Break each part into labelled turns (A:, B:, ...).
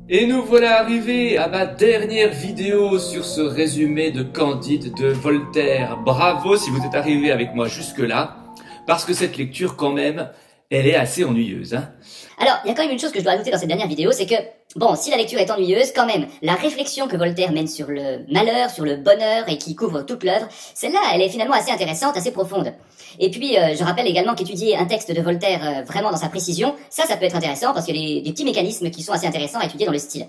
A: Et nous voilà arrivés à ma dernière vidéo sur ce résumé de Candide de Voltaire. Bravo si vous êtes arrivés avec moi jusque-là, parce que cette lecture quand même, elle est assez ennuyeuse, hein.
B: Alors, il y a quand même une chose que je dois ajouter dans cette dernière vidéo, c'est que, bon, si la lecture est ennuyeuse, quand même, la réflexion que Voltaire mène sur le malheur, sur le bonheur, et qui couvre toute l'œuvre, celle-là, elle est finalement assez intéressante, assez profonde. Et puis, je rappelle également qu'étudier un texte de Voltaire vraiment dans sa précision, ça peut être intéressant, parce qu'il y a des petits mécanismes qui sont assez intéressants à étudier dans le style.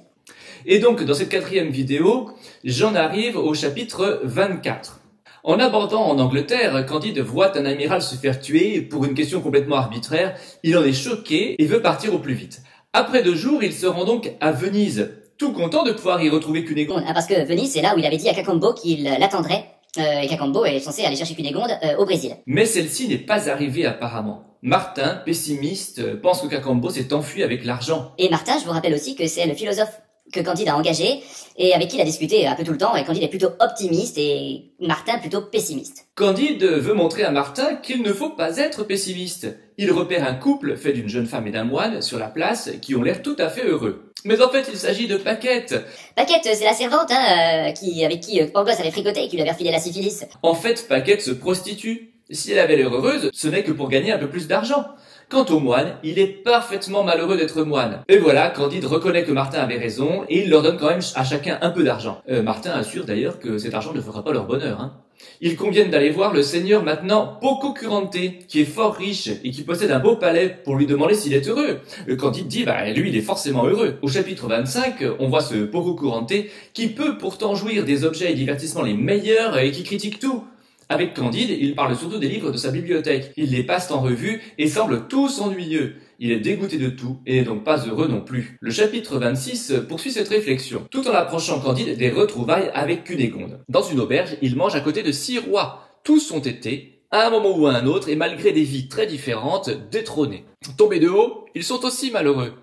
A: Et donc, dans cette quatrième vidéo, j'en arrive au chapitre 24. En abordant en Angleterre, Candide voit un amiral se faire tuer pour une question complètement arbitraire. Il en est choqué et veut partir au plus vite. Après 2 jours, il se rend donc à Venise, tout content de pouvoir y retrouver Cunégonde.
B: Parce que Venise, c'est là où il avait dit à Cacambo qu'il l'attendrait, et Cacambo est censé aller chercher Cunégonde au Brésil.
A: Mais celle-ci n'est pas arrivée apparemment. Martin, pessimiste, pense que Cacambo s'est enfui avec l'argent.
B: Et Martin, je vous rappelle aussi que c'est le philosophe que Candide a engagé et avec qui il a discuté un peu tout le temps, et Candide est plutôt optimiste et Martin plutôt pessimiste.
A: Candide veut montrer à Martin qu'il ne faut pas être pessimiste. Il repère un couple fait d'une jeune femme et d'un moine sur la place qui ont l'air tout à fait heureux. Mais en fait, il s'agit de Paquette.
B: Paquette, c'est la servante avec qui Pangloss avait fricoté et qui lui avait refilé la syphilis.
A: En fait, Paquette se prostitue. Si elle avait l'air heureuse, ce n'est que pour gagner un peu plus d'argent. Quant au moine, il est parfaitement malheureux d'être moine. Et voilà, Candide reconnaît que Martin avait raison et il leur donne quand même à chacun un peu d'argent. Martin assure d'ailleurs que cet argent ne fera pas leur bonheur, hein. Ils conviennent d'aller voir le seigneur maintenant Pococurante, qui est fort riche et qui possède un beau palais, pour lui demander s'il est heureux. Candide dit, lui il est forcément heureux. Au chapitre 25, on voit ce Pococurante qui peut pourtant jouir des objets et divertissements les meilleurs et qui critique tout. Avec Candide, il parle surtout des livres de sa bibliothèque. Il les passe en revue et semble tous ennuyeux. Il est dégoûté de tout et n'est donc pas heureux non plus. Le chapitre 26 poursuit cette réflexion, tout en approchant Candide des retrouvailles avec Cunégonde. Dans une auberge, il mange à côté de 6 rois. Tous ont été, à un moment ou à un autre, et malgré des vies très différentes, détrônés. Tombés de haut, ils sont aussi malheureux.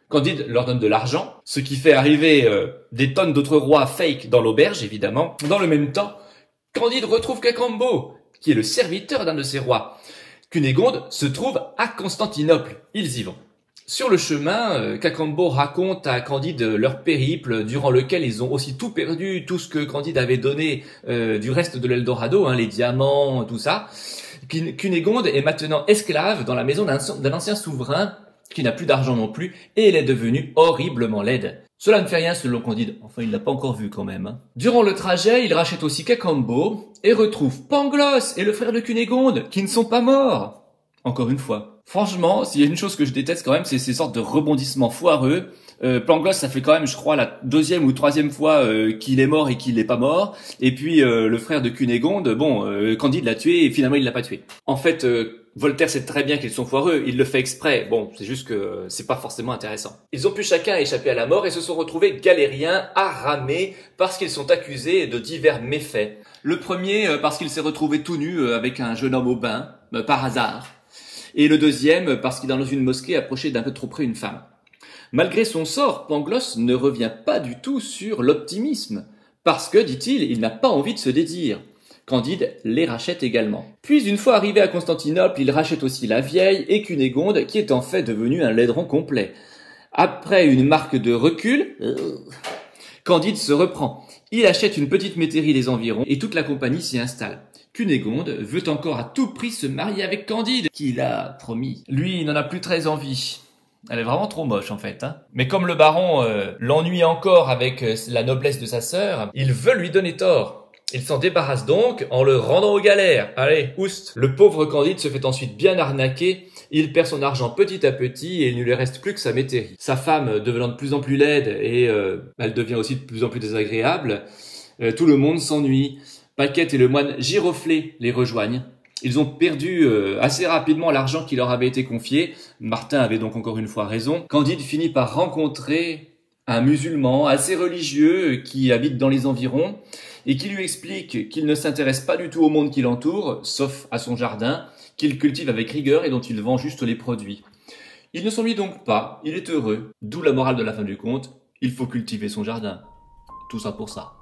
A: Candide leur donne de l'argent, ce qui fait arriver des tonnes d'autres rois fake dans l'auberge, évidemment. Dans le même temps, Candide retrouve Cacambo, qui est le serviteur d'un de ses rois. Cunégonde se trouve à Constantinople. Ils y vont. Sur le chemin, Cacambo raconte à Candide leur périple, durant lequel ils ont aussi tout perdu, tout ce que Candide avait donné du reste de l'Eldorado, hein, les diamants, tout ça. Cunégonde est maintenant esclave dans la maison d'un ancien souverain qui n'a plus d'argent non plus, et elle est devenue horriblement laide. Cela ne fait rien selon Candide, enfin il l'a pas encore vu quand même, hein. Durant le trajet, il rachète aussi Cacambo et retrouve Pangloss et le frère de Cunégonde, qui ne sont pas morts. Encore une fois. Franchement, s'il y a une chose que je déteste quand même, c'est ces sortes de rebondissements foireux. Pangloss, ça fait quand même, je crois, la 2e ou 3e fois qu'il est mort et qu'il n'est pas mort. Et puis le frère de Cunégonde, Candide l'a tué et finalement il l'a pas tué. En fait, Voltaire sait très bien qu'ils sont foireux, il le fait exprès. Bon, c'est juste que c'est pas forcément intéressant. Ils ont pu chacun échapper à la mort et se sont retrouvés galériens à ramer parce qu'ils sont accusés de divers méfaits. Le premier parce qu'il s'est retrouvé tout nu avec un jeune homme au bain, par hasard. Et le deuxième parce qu'il est dans une mosquée approché d'un peu trop près une femme. Malgré son sort, Pangloss ne revient pas du tout sur l'optimisme, parce que, dit-il, il n'a pas envie de se dédire. Candide les rachète également. Puis, une fois arrivé à Constantinople, il rachète aussi la vieille et Cunégonde, qui est en fait devenue un laideron complet. Après une marque de recul, Candide se reprend. Il achète une petite métairie des environs et toute la compagnie s'y installe. Cunégonde veut encore à tout prix se marier avec Candide, qu'il a promis. Lui, il n'en a plus très envie. Elle est vraiment trop moche en fait, hein. Mais comme le baron l'ennuie encore avec la noblesse de sa sœur, il veut lui donner tort. Il s'en débarrasse donc en le rendant aux galères. Allez, oust. Le pauvre Candide se fait ensuite bien arnaquer. Il perd son argent petit à petit et il ne lui reste plus que sa métairie. Sa femme devenant de plus en plus laide et elle devient aussi de plus en plus désagréable. Tout le monde s'ennuie. Paquette et le moine Giroflée les rejoignent. Ils ont perdu assez rapidement l'argent qui leur avait été confié. Martin avait donc encore une fois raison. Candide finit par rencontrer un musulman assez religieux qui habite dans les environs et qui lui explique qu'il ne s'intéresse pas du tout au monde qui l'entoure, sauf à son jardin, qu'il cultive avec rigueur et dont il vend juste les produits. Il ne s'ennuie donc pas, il est heureux. D'où la morale de la fin du conte, il faut cultiver son jardin. Tout ça pour ça.